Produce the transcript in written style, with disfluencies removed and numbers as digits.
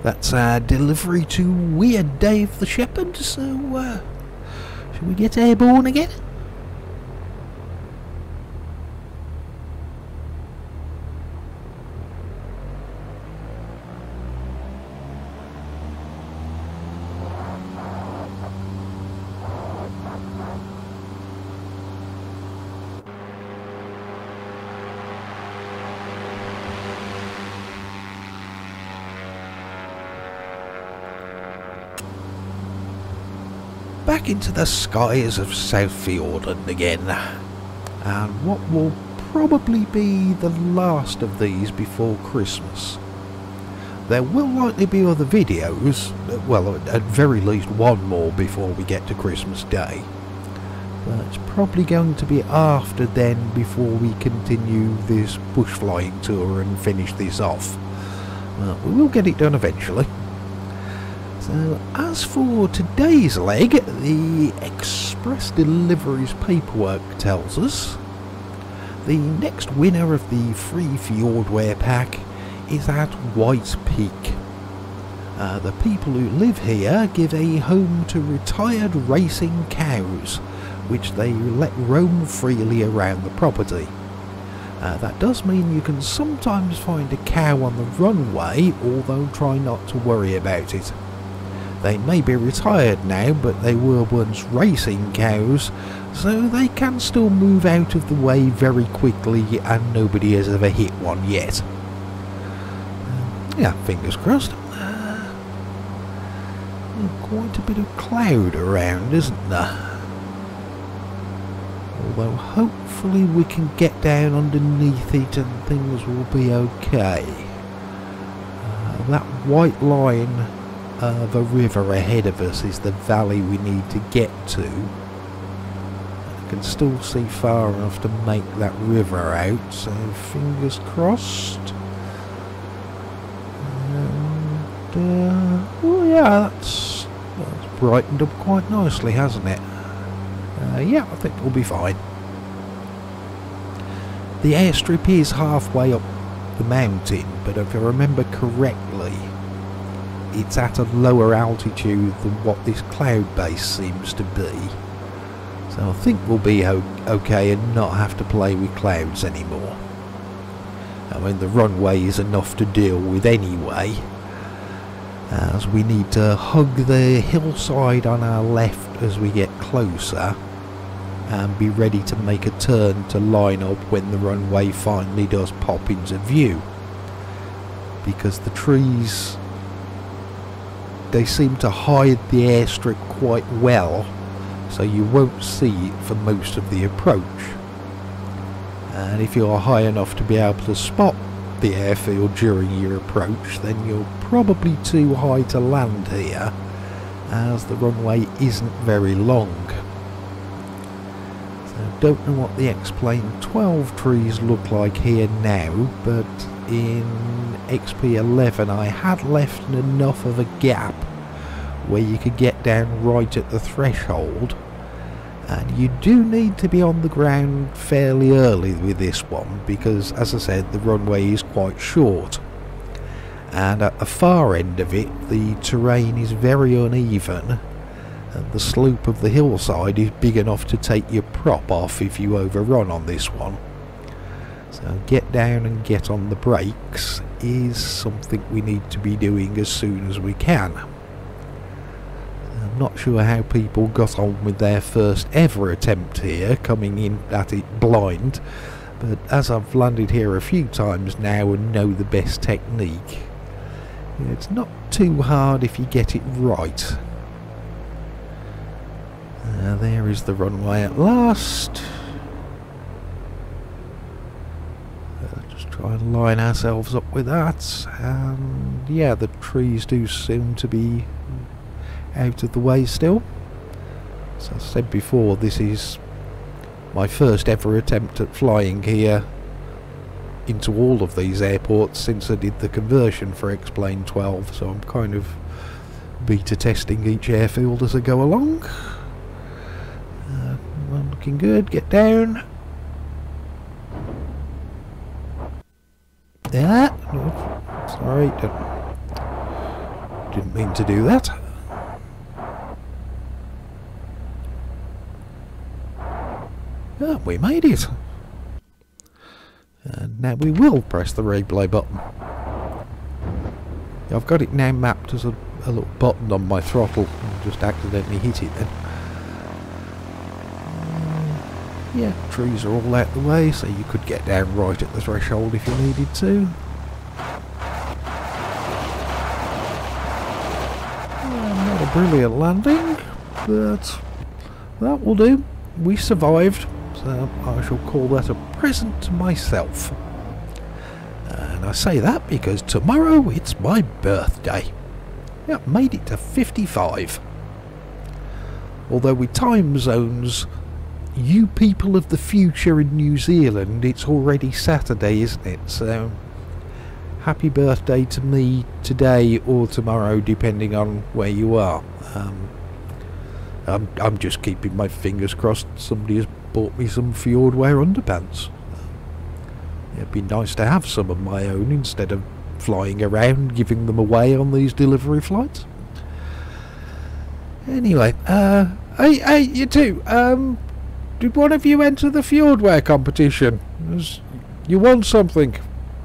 That's our delivery to Weird Dave the Shepherd, so shall we get airborne again? Back into the skies of South Fiordland again, and what will probably be the last of these before Christmas. There will likely be other videos, well, at very least one more before we get to Christmas Day, but it's probably going to be after then before we continue this bush flying tour and finish this off. We will get it done eventually. So, as for today's leg, the express deliveries paperwork tells us the next winner of the free Fjordwear pack is at White Peak. The people who live here give a home to retired racing cows, which they let roam freely around the property. That does mean you can sometimes find a cow on the runway, although try not to worry about it. They may be retired now, but they were once racing cows, so they can still move out of the way very quickly, and nobody has ever hit one yet. Yeah, fingers crossed. Quite a bit of cloud around, isn't there? Although hopefully we can get down underneath it and things will be okay. That white line of a river ahead of us is the valley we need to get to. I can still see far enough to make that river out, so fingers crossed. And, oh yeah, that's brightened up quite nicely, hasn't it? Yeah, I think we'll be fine. The airstrip is halfway up the mountain, but if I remember correctly, it's at a lower altitude than what this cloud base seems to be. So I think we'll be okay and not have to play with clouds anymore. I mean, the runway is enough to deal with anyway, as we need to hug the hillside on our left as we get closer and be ready to make a turn to line up when the runway finally does pop into view, because the trees, they seem to hide the airstrip quite well, so you won't see it for most of the approach. And if you're high enough to be able to spot the airfield during your approach, then you're probably too high to land here, as the runway isn't very long. So don't know what the X-Plane 12 trees look like here now, but in XP11 I had left enough of a gap where you could get down right at the threshold, and you do need to be on the ground fairly early with this one, because as I said, the runway is quite short, and at the far end of it the terrain is very uneven, and the slope of the hillside is big enough to take your prop off if you overrun on this one. So get down and get on the brakes is something we need to be doing as soon as we can. I'm not sure how people got on with their first ever attempt here, coming in at it blind, but as I've landed here a few times now and know the best technique, it's not too hard if you get it right. There is the runway at last. Just try and line ourselves up with that, and yeah, the trees do seem to be out of the way still. As I said before, this is my first ever attempt at flying here into all of these airports since I did the conversion for X-Plane 12, so I'm kind of beta testing each airfield as I go along. Looking good, get down. Yeah, no, sorry, Didn't mean to do that. Oh, we made it. And now we will press the replay button. I've got it now mapped as a little button on my throttle. I just accidentally hit it then. Yeah, trees are all out the way, so you could get down right at the threshold if you needed to. Not a brilliant landing, but that will do. We survived, so I shall call that a present to myself. And I say that because tomorrow it's my birthday. Yeah, made it to 55. Although with time zones, you people of the future in New Zealand, it's already Saturday, isn't it? So, happy birthday to me today or tomorrow, depending on where you are. I'm just keeping my fingers crossed somebody has bought me some Fjordwear underpants. It'd be nice to have some of my own instead of flying around giving them away on these delivery flights. Anyway, hey, you two, did one of you enter the Fjordwear competition? You won something.